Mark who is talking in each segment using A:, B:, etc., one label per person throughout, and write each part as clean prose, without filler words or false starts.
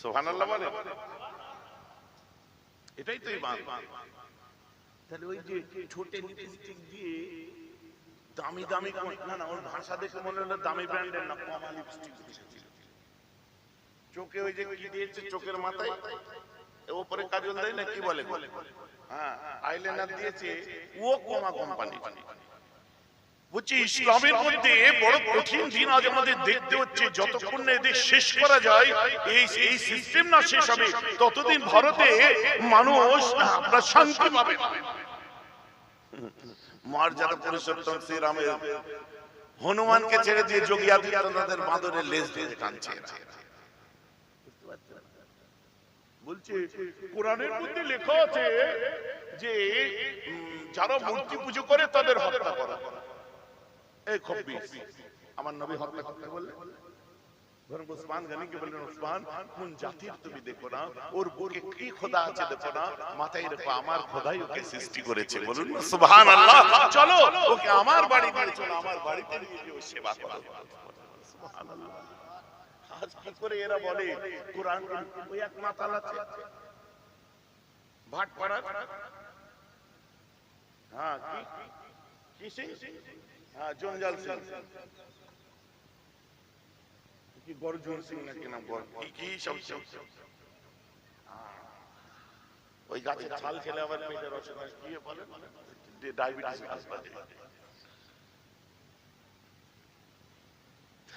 A: সুবহানাল্লাহ বলে। এটাই তো ঈমান। তাহলে ওই যে ছোটে লিপস্টিক দিয়ে দামি দামি, না না, ওর ভাষা দেখে মনে হলো দামি ব্র্যান্ডের না, কমা লিপস্টিক দিয়েছিল। চোখে ওই যে কি দিয়েছে, চোখের মাথায় উপরে কাজল দেয় না, কি বলে, হ্যাঁ আইলাইনার দিয়েছে, ও কমা কোম্পানি। বলছি ইসলামের মধ্যে বড় কঠিন দিন আজ আমাদের দেখতে হচ্ছে। যতক্ষণ না এদের শেষ করা যায়, এই সিস্টেম না শেষ হবে, ততদিন ভারতে মানুষ আপনার শান্তি পাবে না। মর্যাদা পুরুষোত্তম শ্রীরামের হনুমানকে ছেড়ে দিয়ে যোগী আদিত্যনাথের বাঁদরের লেজ ধরে টানছে। বলছে কোরআনের মধ্যে লেখা আছে যে যারা মূর্তি পুজো করে তাদের হত্যা করা। এই খব্বিস আমার নবী হত্যা করতে বললেন। ধরুন উসমান গনিকে বললেন, উসমান কোন জাতির তুমি দেখো না, ওর বুকে কি খোদা আছে দেখো না, মাথায় রেখো আমার খোদাই ওকে সৃষ্টি করেছে। বলুন সুবহানাল্লাহ। চলো ওকে আমার বাড়ি নিয়ে চলো, আমার বাড়িতে নিয়ে গিয়ে সেবা করো। সুবহানাল্লাহ। আজ কি করে এরা বলে কোরআন ওই এক মাতাল আছে ভাটপাড়া, হ্যাঁ কি সিং, হ্যাঁ জঞ্জাল সিং, কি গর্জন সিং নাকি নাম, কি সব ওই গাছের ছাল খেলে আবার পেটের অসুখ হয়, কি বলে ডায়াবেটিস হাসপাতালে।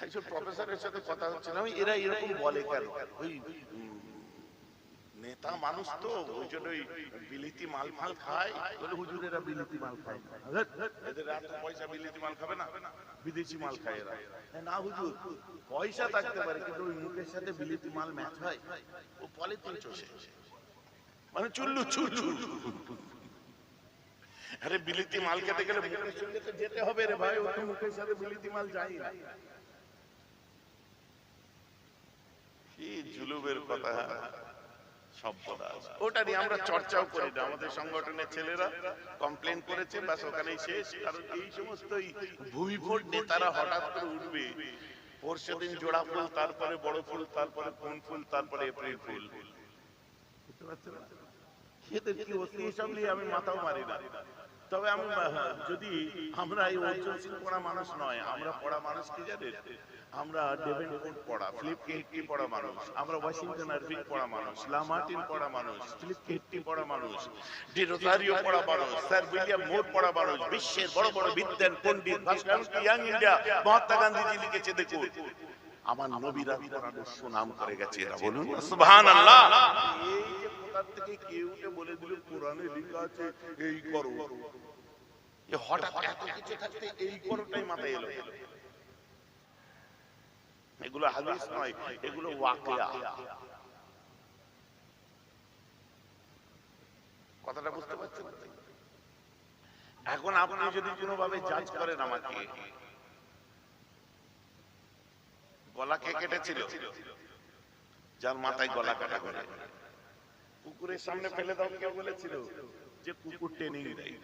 A: একজন প্রফেসরের সাথে কথা হচ্ছিল, এরা এরকম বলে কেন, ওই নেতা মানুষ তো ওই জন্য বিলিতি মাল ফাল খায়, বলে হুজুরেরা বিলিতি মাল খায়, এদের এত পয়সা বিলিতি মাল খাবে না, বিদেশি মাল খায় এরা। না হুজুর, পয়সা থাকতে পারে কিন্তু ওই মুখের সাথে বিলিতি মাল ম্যাচ হয়, ও পলিথিন চষে, মানে চুল্লু চুল্লু। আরে বিলিতি মাল খেতে গেলে মুখের সঙ্গে তো যেতে হবে রে ভাই, ও তো মুখের সাথে বিলিতি মাল যায় না। কি জুলুমের কথা, ওটা নিয়ে আমরা চর্চাও করি না। আমাদের সংগঠনের ছেলেরা কমপ্লেন করেছে, ব্যাস ওখানেই শেষ। কারণ এই সমস্ত ভূমিফোট নেতারা হঠাৎ করে উঠবে, পরশু দিন জোড়া ফুল, তারপরে বড় ফুল, তারপরে কোন ফুল, তারপরে এপ্রিল ফুল, বুঝতে পারছেন না? এদের কি অতি হিসাব নিয়ে আমি মাথাও মারি না। তবে আমি যদি আমরা এই অর্জুন সিং পড়া মানুষ নয়, আমরা পড়া মানুষ কি জানেন, আমরা ডেভেনপোর্ট পড়া, ফিলিপ কেট্টি পড়া মানুষ, আমরা ওয়াশিংটন আরভিং পড়া মানুষ, লামার্টিন পড়া মানুষ, ফিলিপ কেট্টি পড়া মানুষ, ডি রোজারিও পড়া মানুষ, স্যার উইলিয়াম মোর পড়া মানুষ, বিশ্বের বড় বড় বিদ্বান পণ্ডিত ভাষণ ইয়াং ইন্ডিয়া মহাত্মা গান্ধীজি লিখেছে, দেখুন আমার নবীরা পড়ানো সুনাম করে গেছে এরা। বলুন সুবহানাল্লাহ। এই যে কোথা থেকে কেউ উঠে বলে দিল কোরআনে লেখা আছে এই করো, এ হঠাৎ এত কিছু থাকতে এই করোটাই মাথায় এলো। এগুলো হাদিস নয়, এগুলো ওয়াকিয়া। কথাটা বুঝতে পারছেন? এখন আপনি যদি কোনোভাবে জাজ করেন আমাকে, গলা কে কেটেছিল, যার মাথায় গলা কাটা করে কুকুরের সামনে ফেলে দাও, কে বলেছিল যে কুকুর ট্রেনিং দেয়?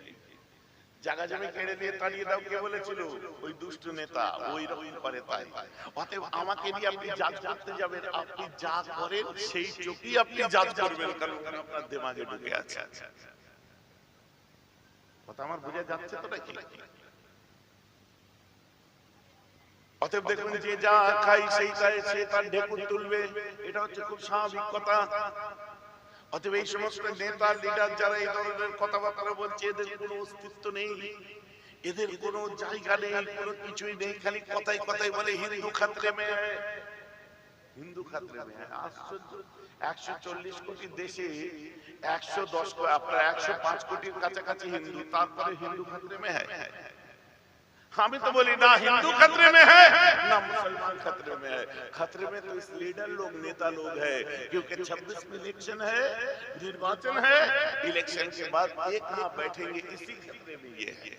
A: জায়গা জমি কেড়ে দিয়ে তাড়িয়ে দাও, কে বলেছিল? ওই দুষ্ট নেতা, ওই রকম করে তাই। অতএব আমাকে নিয়ে আপনি জাজ করতে যাবেন, আপনি যা করেন সেই চোখেই আপনি জাজ করবেন, কারণ আপনার দিমাগে ঢুকে আছে। কথা আমার বুঝে যাচ্ছে তো নাকি? অতএব দেখবেন যে যা খাই সেই খায়, সে তার ঢেকুর তুলবে, এটা হচ্ছে খুব স্বাভাবিক কথা। অতএব এই সমস্ত নেতা লিডার যারা এই ধরনের কথাবার্তা বলছে, এদের কোনো অস্তিত্ব নেই, এদের কোনো জায়গা নেই, কোনো কিছুই নেই, খালি কথাই কথাই বলে হিন্দু খাতরে মে, হিন্দু খাতরে মে। আশ্চর্য, 140 কোটি দেশে 110 আপনার 105 কোটির কাছাকাছি হিন্দু, তারপরে হিন্দু খাতরে মে হ্যাঁ। আমি तो बोली ना हिंदू खतरे में है ना मुसलमान खतरे में है। खतरे में तो इस लीडर लोग, नेता लोग है, क्योंकि 26 में इलेक्शन है, निर्वाचन है, इलेक्शन के बाद ये कहां बैठेंगे, इसी खतरे में ये है।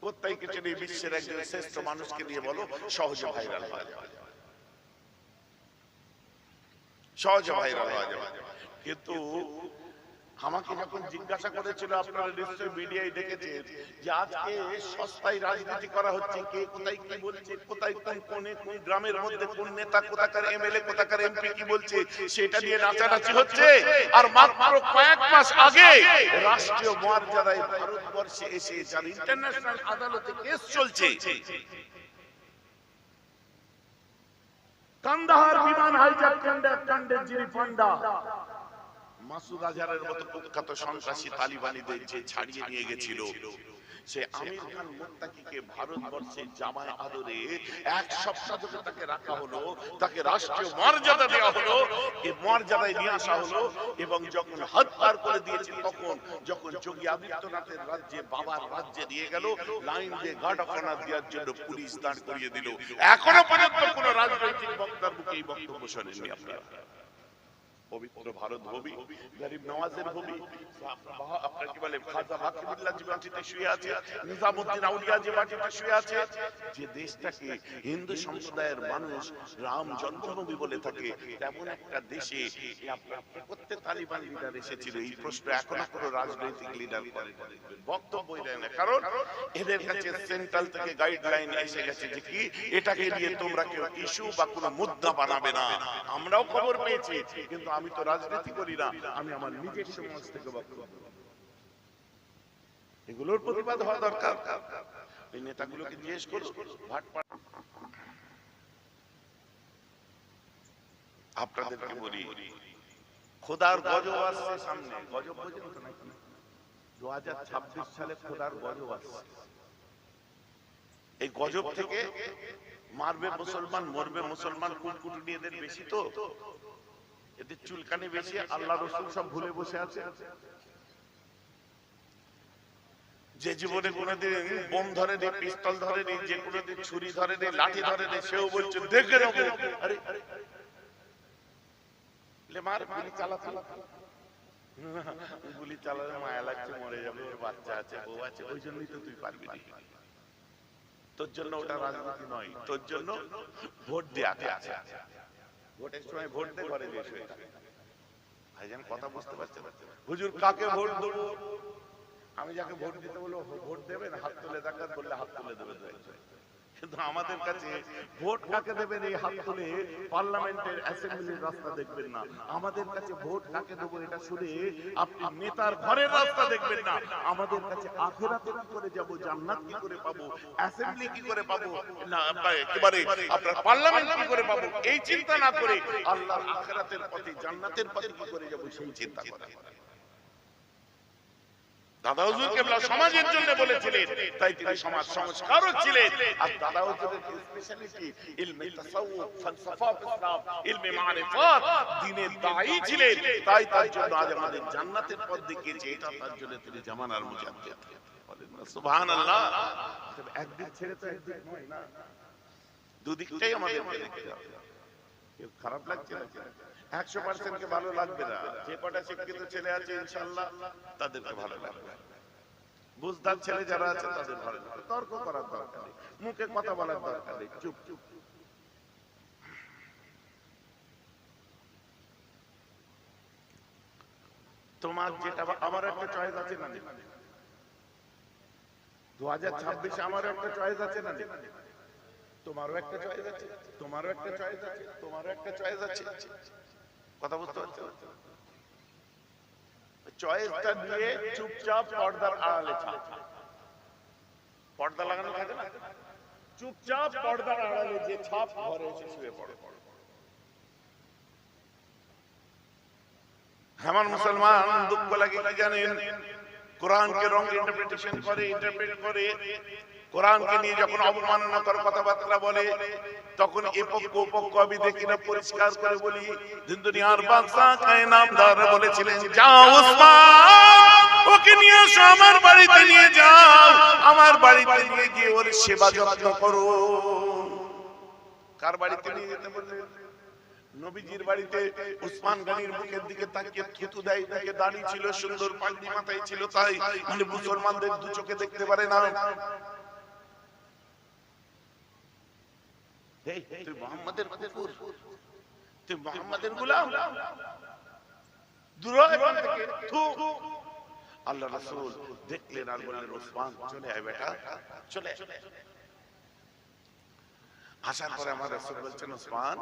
A: কোথায় কিছু নেই, বিশ্বের একজন শ্রেষ্ঠ মানুষকে দিয়ে বলো সহজে ভাইরাল হয়ে যাবে, সহজে ভাইরাল হয়ে যাবে। কিন্তু আমাকে যখন জিজ্ঞাসা করেছিল, আপনারা নিশ্চয়ই মিডিয়ায় দেখেছেন যে আজকে সস্তায় রাজনীতি করা হচ্ছে, কে কোথায় কি বলছে, কোথায় কোন কোনে কোন গ্রামের মধ্যে কোন নেতা কোথাকার এমএলএ কোথাকার এমপি কি বলছে, সেটা নিয়ে নাচানাচি হচ্ছে। আর মাত্র কয়েক মাস আগে রাষ্ট্রীয় মর্যাদায় ভারতবর্ষে এসে যার ইন্টারন্যাশনাল আদালতে কেস চলছে, কান্দাহার বিমান হাইজ্যাক কাণ্ডের যিনি পান্ডা, মাসুদ আজহারের মতো কুখ্যাত সন্ত্রাসী তালিবানিদের যে ছাড়িয়ে নিয়ে গেছিল, সে আমির খান মুত্তাকিকে ভারতবর্ষে জামায় আদরে এক সপ্তাহ ধরে তাকে রাখা হলো, তাকে রাষ্ট্রীয় মর্যাদা দেওয়া হলো, এই মর্যাদায় নিয়ে আসা হলো। এবং যখন হাত পার করে দিয়েছে, তখন যখন যোগী আদিত্যনাথের রাজ্যে, বাবার রাজ্যে নিয়ে গেল, লাইন দিয়ে গার্ড অফ অনার দেওয়ার জন্য পুলিশ দাঁড় করিয়ে দিল। এখনো পর্যন্ত কোন রাজনৈতিক বক্তার মুখে এই বক্তব্য শোনেননি আপনারা। পবিত্র ভারত ভূমি, গরিব নওয়াজের ভূমি, আপনার কি বলে খাজা বাকিবুল্লাহ যে মাটিতে শুয়ে আছে, নিজামউদ্দিন আউলিয়া যে মাটিতে শুয়ে আছে, যে দেশটাকে হিন্দু সম্প্রদায়ের মানুষ রাম জন্মভূমি বলে থাকে, তেমন একটা দেশে আপনার প্রত্যেক তালিবান লিডার এসেছিল। এই প্রশ্ন এখনো কোনো রাজনৈতিক লিডার করে বক্তব্যই দেয় না, কারণ এদের কাছে সেন্ট্রাল থেকে গাইডলাইন এসে গেছে যে কি এটাকে নিয়ে তোমরা কেউ ইস্যু বা কোনো মুদ্রা বানাবে না। আমরাও খবর পেয়েছি, কিন্তু আমি তো রাজনীতি করি না, আমি আমার নিজের সমাজ থেকে বক্তব্য, এগুলোর প্রতিবাদ হওয়া দরকার। এই নেতাগুলোকে জিজ্ঞেস করো, আপনাদেরকে বলি, খোদার গজব আসছে সামনে। গজব বোঝেন তো নাকি? 2026 সালে খোদার গজব আসছে। এই গজব থেকে মারবে মুসলমান, মরবে মুসলমান, কুটকুটি এদের বেশি, তো এদের চুলকানি বেশি, আল্লাহ রসুল সব ভুলে বসে আছে। যে জীবনে কোনোদিন বোম ধরেনি, পিস্তল ধরেনি, যে কোনোদিন ছুরি ধরেনি, লাঠি ধরেনি, সেও বলছে দেখে নেবো। আরে মার, গুলি চালাতে, গুলি চালালে মায়া লাগছে, মরে যাবে, ওর বাচ্চা আছে, বউ আছে, ওই জন্যই তো তুই পারবি না। তোর জন্য ওটা রাজনীতি নয়, তোর জন্য ভোট দেয়া আছে। ভোটের সময় ভোট দে, ঘরে যে শুয়ে থাকে। ভাইজান কথা বুঝতে পারছেন? হুজুর কাকে ভোট দেবো? আমি যাকে ভোট দিতে বলবো ভোট দেবেন, হাত তুলে দেখাত বললে হাত তুলে দেবে। কিন্তু আমাদের কাছে ভোট কাকে দেবেন এই হাত তুলে পার্লামেন্টের অ্যাসেম্বলির রাস্তা দেখবেন না। আমাদের কাছে ভোট কাকে দেবো এটা শুনে আপনি নেতার ঘরের রাস্তা দেখবেন না। আমাদের কাছে আখিরাতে কি করে যাব, জান্নাত কি করে পাবো, অ্যাসেম্বলি কি করে পাবো, না একেবারে আপনার পার্লামেন্ট কি করে পাবো, এই চিন্তা না করে আল্লাহর আখিরাতের পথে, জান্নাতের পথে কি করে যাব সেই চিন্তা করা। দাদা হুজুর কেবলা সমাজের জন্য বলেছিলেন, তাই তিনি সমাজ সংস্কারক ছিলেন। আর দাদা হুজুরের স্পেশালিটি ইলমে তাসাউফ, ফালসাফা, ইসলাম, ইলমে মারিফাত, দ্বীনের দায়ী ছিলেন। তাই তার জন্য আজ আমাদের জান্নাতের পথ দেখিয়েছে। এটা তার জন্য তিনি জামানার মুজাদ্দিদ। বলেন না সুবহানাল্লাহ। একদিক ছেড়ে তো একদিক নয় না, দুদিকটাই আমাদের দেখতে হবে। কেউ খারাপ লাগছে না, 100% কে ভালো লাগবে না। যে কটা শিক্ষিত ছেলে আছে ইনশাআল্লাহ তাদেরকে ভালো লাগবে, বুঝদার ছেলে যারা আছে তাদের ভালো লাগবে। তর্ক করার দরকার নেই, মুখে কথা বলার দরকার নেই, চুপ চুপ। তোমার যেটা, আমার একটা চয়েস আছে না, 2026 আমারও একটা চয়েস আছে না, তোমারও একটা চয়েস আছে, তোমারও একটা চয়েস আছে, তোমারও একটা চয়েস আছে। কথা বুঝতে পারছো? চয়েসটা দিয়ে চুপচাপ পর্দার আড়ালে থাক। পর্দা লাগানো থাকে না, চুপচাপ পর্দার আড়ালে যে ছাপ, ঘরে এসে শুয়ে পড়ে। আমার মুসলমান দুঃখ লাগে কি জানেন? কোরআনকে রং ইন্টারপ্রিটেশন করে, ইন্টারপ্রেট করে, কোরআনকে নিয়ে যখন অবমাননাকর কথাবার্তা বলে, তখন এপক্ষ ওপক্ষ আমি দেখি না, পরিষ্কার করে বলি। দুনিয়ার বাদশা কায়নামদার বলেছিলেন, যাও ওসমান, ওকে নিয়ে এসো আমার বাড়িতে, নিয়ে যাও আমার বাড়িতে, নিয়ে গিয়ে ওর সেবা যত্ন করো। কার বাড়িতে নিয়ে যেতে বললেন? নবীজির বাড়িতে। উসমান গনির মুখের দিকে তাকিয়ে থুতু দেয়, তাকে দাড়ি ছিল, সুন্দর পাগড়ি মাথায় ছিল, তাই মানে মুসলমানদের দু চোখে দেখতে পারে না। তুই মুহাম্মাদের কুকুর, তুই মুহাম্মাদের গোলাম, দূর এখান থেকে, থু। আল্লাহ রাসূল দেখলেন আর বললেন, ওসমান চলে আয় বেটা, চলে আয়। আসার পরে আমার রাসূল বলছেন, ওসমান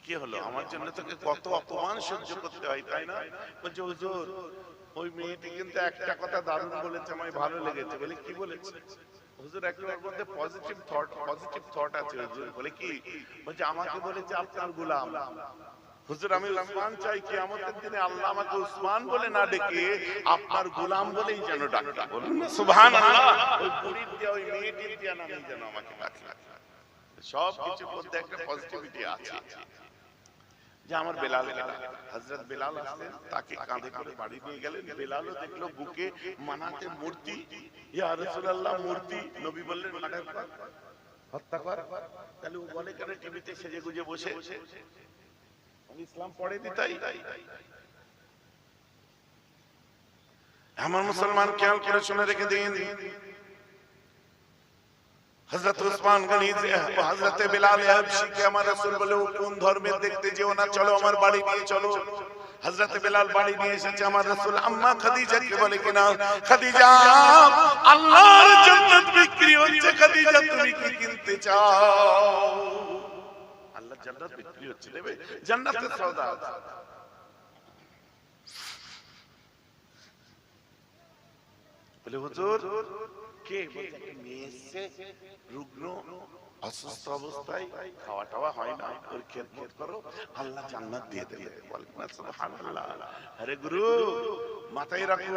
A: কি হলো, আমার জন্য তোকে কত অপমান সহ্য করতে হয়, তাই না? বলছে, হুজুর ওই মেয়েটি কিন্তু একটা কথা দারুণ বলেছে, আমার ভালো লেগেছে। বলে কি বলেছে? হুজুর একটা ওর মধ্যে পজিটিভ থট আছে হুজুর। বলে কি? বলছে আমাকে বলেছে আপনার গোলাম। হুজুর আমি উসমান চাই কিয়ামতের দিনে আল্লাহ আমাকে উসমান বলে না ডেকে আপনার গোলাম বলেই যেন ডাকে। বলুন না সুবহানাল্লাহ। ওই বুড়ির দিয়া, ওই মেয়েটির দিয়া নামেই যেন আমাকে ডাকে। সব কিছুর মধ্যে একটা পজিটিভিটি আছে। যে আমার বেলাল, হযরত বেলাল আসলেন, তাকে কাঁধে করে বাড়ি নিয়ে গেলেন। বেলালও দেখলো বুকে মানাতে মূর্তি। ইয়া রাসূলুল্লাহ, মূর্তি। নবী বললেন মার্ডার কর, হত্যা কর। তাহলে ও বলে কেন টিভিতে সেজে গুজে বসে, আমি ইসলাম পড়ে দিতাই। আমার মুসলমান খেয়াল করে শুনে রেখে দিন, হযরত উসমান গনি, হযরত বেলাল হাবশী কে আমার রাসূল বলে, ও কোন ধর্মের দেখতে যেও না, চলো আমার বাড়ি নিয়ে চলো। হযরত বেলাল বাড়ি নিয়ে এসেছে। আমার রাসূল আম্মা খাদিজা কে বলে কিনা, খাদিজা আল্লাহর জান্নাত বিক্রি হচ্ছে, খাদিজা তুমি কি কিনতে চাও? আল্লাহর জান্নাত বিক্রি হচ্ছে, নেবে? জান্নাতের সওদা। বলে হুজুর কে? বলছে একটা মেয়ে এসেছে, রুগ্ন, অসুস্থ অবস্থায়, খাওয়া টাওয়া হয় না, ওর খেদমত করো, আল্লাহ জান্নাত দিয়ে দেবে। বলেন না সুবহানাল্লাহ। আরে গুরু মাথায় রাখুন,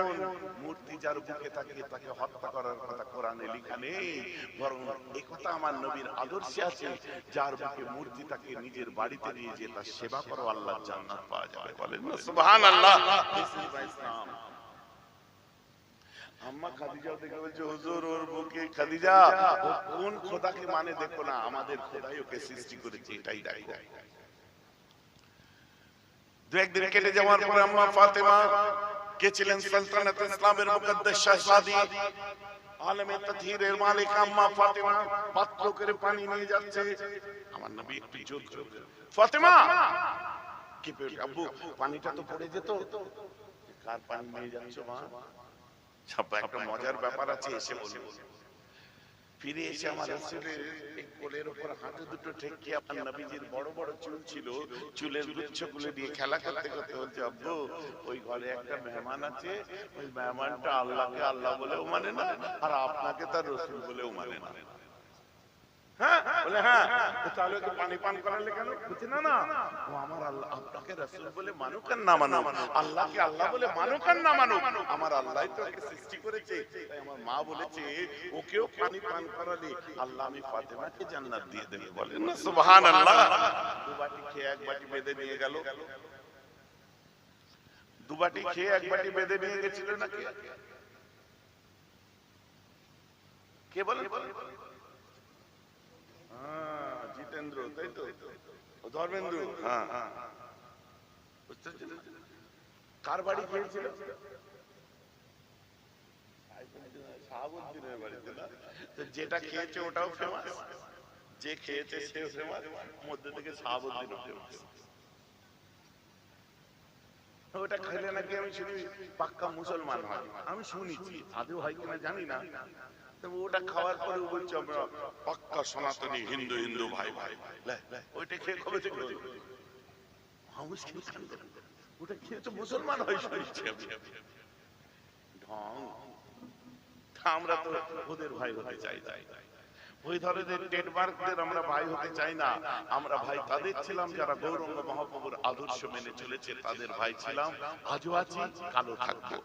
A: মূর্তি যার বুকে থাকে তাকে হত্যা করার কথা কোরআনে লেখা নেই, বরং এই কথা আমার নবীর আদর্শে আছে, যার বুকে মূর্তি তাকে নিজের বাড়িতে নিয়ে যেয়ে তার সেবা করো, আল্লাহর জান্নাত পাওয়া যাবে। বলেন না সুবহানাল্লাহ। দিস ইজ ইসলাম। আম্মা খাদিজাও দেখে বলছে, হুজুর ওর বুকে, খাদিজা ও কোন খোদাকে মানে দেখো না, আমাদের খোদাই ওকে সৃষ্টি করেছে, এটাই দেখো। দু একদিন কেটে যাওয়ার পরে আম্মা ফাতেমা, কে ছিলেন সালতানাত ইসলামের মুকদ্দাস শাহজাদি, আলেমে তাতহীরের মালিক আম্মা ফাতেমা, পাত্র করে পানি নিয়ে যাচ্ছে। আমার নবী একটু জোর করে, ফাতেমা কি পেয়ে, আব্বু পানিটা তো পড়ে যেত, কার পানি নিয়ে যাচ্ছ মা? সব একটা মজার ব্যাপার আছে, এসে বলবো। ফিরে এসে আমার রাসূলের এই কোলের উপর হাঁটু দুটো ঠেকিয়ে, আমার নবীজির বড় বড় চুল ছিল, চুলের গুচ্ছগুলো দিয়ে খেলা করতে করতে বলছে, আব্বু ওই ঘরে একটা মেহমান আছে, ওই মেহমানটা আল্লাহকে আল্লাহ বলেও মানে না, আর আপনাকে তার রাসূল বলেও মানে না। হ্যাঁ বলে, হ্যাঁ তাহলে তো পানি পান করালে কেন? বলছে না না, ও আমার আল্লাহ, আপনাকে রাসূল বলে মানুক আর না মানুক, আল্লাহকে আল্লাহ বলে মানুক আর না মানুক, আমার আল্লাহই তো ওকে সৃষ্টি করেছে। তাই আমার মা বলেছে ওকেও পানি পান করালে আল্লাহ আমি ফাতেমাকে জান্নাত দিয়ে দেবে। বলেন না সুবহানাল্লাহ। দু বাটি খেয়ে এক বাটি বেঁধে নিয়ে গেল, দু বাটি খেয়ে এক বাটি বেঁধে নিয়ে গেছিল নাকি? কে বলেন? জিতেন্দ্র, তাই তো, ধর্মেন্দ্র। হ্যাঁ হ্যাঁ, কার বাড়ি খেয়েছিল? শাহাবুদ্দিনের বাড়িতে না? তো যেটা খেয়েছে ওটাও ফেমাস, যে খেয়েছে সেও ফেমাস, মধ্যে থেকে শাহাবুদ্দিনও ফেমাস। ওটা খেলে নাকি আমি শুনি পাক্কা মুসলমান হয়, আমি শুনেছি, আদৌ হয় কিনা জানি না। ওটা খাওয়ার পরে বলছে আমরা পাক্কা সনাতনী হিন্দু, হিন্দু ভাই ভাই। ওইটা খেয়ে কবে থেকে ওটা খেয়ে তো মুসলমান হয় শুনেছি আমি। ঢং। আমরা তো ওদের ভাই হতে চাই, ওই ধরনের ট্রেডমার্কদের আমরা ভাই হতে চাই না। আমরা ভাই তাদের ছিলাম যারা গৌরাঙ্গ মহাপ্রভুর আদর্শ মেনে চলেছে, তাদের ভাই ছিলাম, আজও আছি, কালও থাকবো।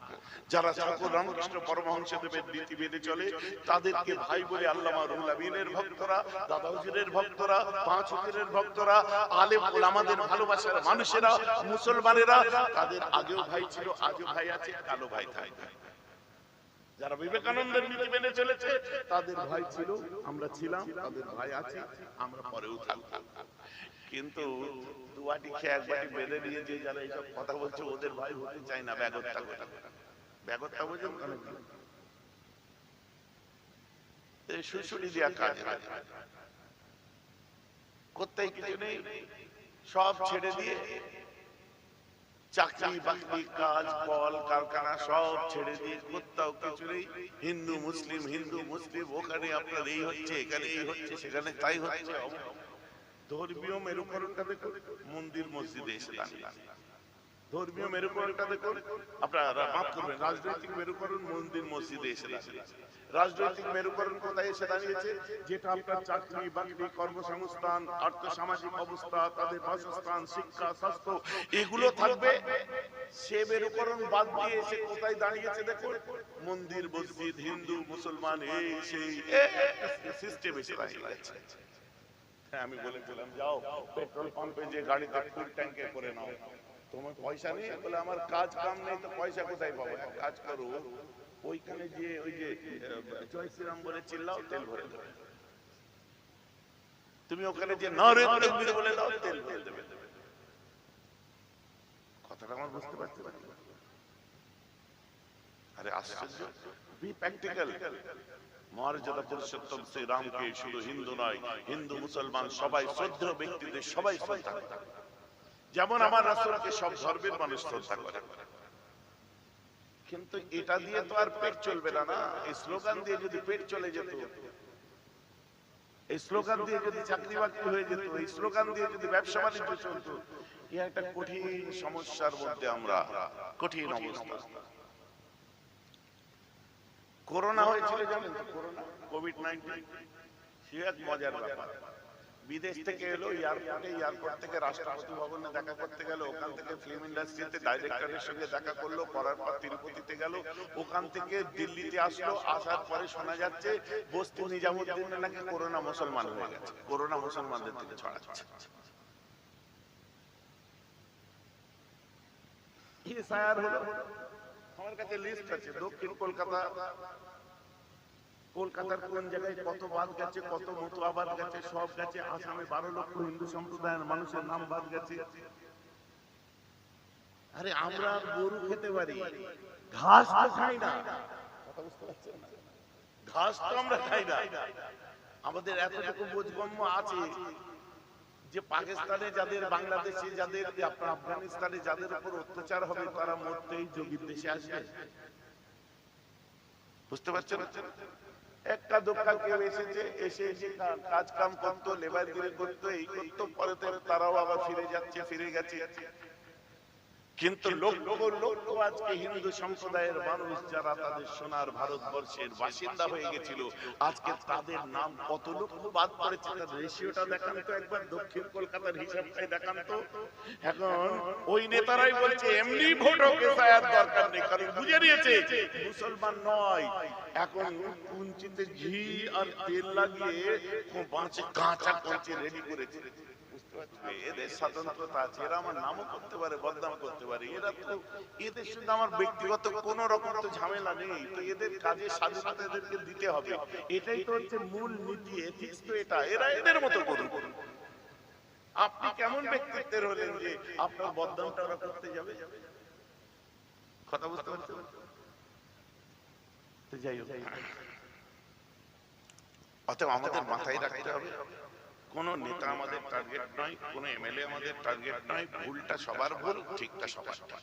A: যারা ঠাকুর রামকৃষ্ণ পরমহংসদেবের নীতি মেনে চলে, তাদেরকে ভাই বলে আল্লামা রুহুল আমিনের ভক্তরা, দাদা হুজুরের ভক্তরা, পাঁচ হুজুরের ভক্তরা, আলেম ওলামাদের ভালোবাসার মানুষেরা, মুসলমানেরা, তাদের আগেও ভাই ছিল, আজও ভাই আছে, কালও ভাই থাকবে। যারা বিবেকানন্দের নীতি মেনে চলেছে, তাদের ভাই ছিল, আমরা ছিলাম, তাদের ভাই আছে, আমরা পরেও থাকবো। কিন্তু দুয়াটি খেয়ে এক বাটি বেঁধে নিয়ে যে যারা এইসব কথা বলছে, ওদের ভাই হতে চায় না। ব্যাগত্তা করে, ব্যাগত্তা বোঝেন? শুশুড়ি দেওয়া কাজ করতেই কিছু নেই, সব ছেড়ে দিয়ে চাকরি বাকরি কাজ কল কারখানা সব ছেড়ে দিয়ে কোথাও কিছু নেই, হিন্দু মুসলিম ওখানে আপনার এই হচ্ছে এখানে এই হচ্ছে সেখানে তাই হচ্ছে। ধর্মীয় মেরুকরণটা দেখুন, মন্দির মসজিদে এসে দাঁড়িয়ে। ধর্মীয় মেরুকরণটা দেখুন, আপনারা মাফ করবেন, রাজনৈতিক মেরুকরণ মন্দির মসজিদে এসে দাঁড়িয়ে। রাজনৈতিক মেরুকরণ কোথায় এসে দাঁড়িয়েছে? যেটা আপনার চাকরি বাকরি কর্মসংস্থান আর্থসামাজিক অবস্থা, তাদের বাসস্থান শিক্ষা স্বাস্থ্য এগুলো থাকবে, সে মেরুকরণ বাদ দিয়ে এসে কোথায় দাঁড়িয়েছে দেখুন, মন্দির মসজিদ হিন্দু মুসলমান এই সেই সিস্টেম এসে দাঁড়িয়েছে। হ্যাঁ, আমি বলেছিলাম যাও পেট্রোল পাম্পে যে গাড়িতে ফুল ট্যাঙ্কে করে নাও, তোমার পয়সা নেই বলে আমার কাজ কাম নেই, তো পয়সা কোথায় পাবো? কাজ করো, ওইখানে যে ওই যে জয় শ্রীরাম বলে চিল্লাও, তেল ভরে দেবে। তুমি ওখানে যে নারে তাকবীর বলে দাও, তেল ভরে দেবে। কথাটা আমার বুঝতে পারছি না? আরে আশ্চর্য, বি প্র্যাকটিক্যাল। মর্যাদা পুরুষোত্তম শ্রী রামকে শুধু হিন্দু নয়, হিন্দু মুসলমান সবাই শ্রদ্ধেয় ব্যক্তিদের সবাই শ্রদ্ধা করে, যেমন আমার রাসূলকে সব ধর্মের মানুষ শ্রদ্ধা করে। কিন্তু এটা দিয়ে তো আর পেট চলবে না। এই স্লোগান দিয়ে যদি পেট চলে যেত, এই স্লোগান দিয়ে যদি চাকরি বাকরি হয়ে যেত, এই স্লোগান দিয়ে যদি ব্যবসা বাণিজ্য চলতো, এই একটা কঠিন সমস্যার মধ্যে আমরা, কঠিন অবস্থা। করোনা হয়েছিল জানেন তো? করোনা কোভিড-19 সে এক মজার ব্যাপার। বিদেশ থেকে এলো, এয়ারপোর্ট থেকে রাষ্ট্রপতি ভবনে দেখা করতে গেল, ওখান থেকে ফিল্ম ইন্ডাস্ট্রিতে ডাইরেক্টরের সঙ্গে দেখা করলো, করার পর তিরুপতিতে গেল, ওখান থেকে দিল্লিতে আসলো, আসার পরে শোনা যাচ্ছে বস্তি নিজামুদ্দিনে নাকি করোনা মুসলমান হয়ে গেছে, করোনা মুসলমানদের থেকে ছড়াচ্ছে। এসআইআর হলো, আমার কাছে লিস্ট আছে, দক্ষিণ কলকাতার কোন জায়গায় কত বাদ গেছে, কত মতুয়া বাদ গেছে, সব গেছে। আসামে 12 লক্ষ হিন্দু সম্প্রদায়ের মানুষের নাম বাদ গেছে। আরে আমরা গরু খেতে পারি, ঘাস তো খাই না। কথা বুঝতে পারছেন না? ঘাস তো আমরা খাই না। আমাদের এতটুকু বোধগম্য আছে যে পাকিস্তানে যাদের, বাংলাদেশে যাদের, আফগানিস্তানে যাদের উপর অত্যাচার হবে, তারা মরতেই যোগীর দেশে আসবে। বুঝতে পারছেন? একটা দোকান কেউ এসেছে, এসে কাজ কাম করতো, লেবারগিরি করতো, এই করতো, পরে তারাও আবার ফিরে গেছে। কিন্তু লক্ষ আজকে হিন্দু সম্প্রদায়ের মানুষ যারা তাদের সোনার ভারতবর্ষের বাসিন্দা হয়ে গেছিল, আজকে তাদের নাম কত লক্ষ বাদ পড়েছে, তার রেশিওটা দেখান তো একবার, দক্ষিণ কলকাতার হিসাবটাই দেখান তো। এখন ওই নেতারাই বলছে এমনি ভোট হোক, এসআইআর দরকার নেই, কারণ বুঝে নিয়েছে মুসলমান নয়। এখন কুঞ্চিতে ঘি আর তেল লাগিয়ে কাঁচা কঞ্চি রেডি করেছে। এদের স্বাতন্ত্রতা আছে, এরা আমার নামও করতে পারে, বদনাম করতে পারে। এরা তো, এদের সঙ্গে আমার ব্যক্তিগত কোন রকম তো ঝামেলা নেই, তো এদের কাজে স্বাধীনতা এদেরকে দিতে হবে, এটাই তো হচ্ছে মূল নীতি, এথিক্স তো এটা। এরা এদের মতো করুন। আপনি কেমন ব্যক্তিত্বের হলেন যে আপনার বদনামটা ওরা করতে যাবে? কথা বুঝতে পারছেন? তো যাই হোক, অতএব আমাদের মাথায় রাখতে হবে, কোন নেতা আমাদের টার্গেট নয়, কোন এমএলএ আমাদের টার্গেট নয়। ভুলটা সবার ভুল, ঠিকটা সবার ঠিক।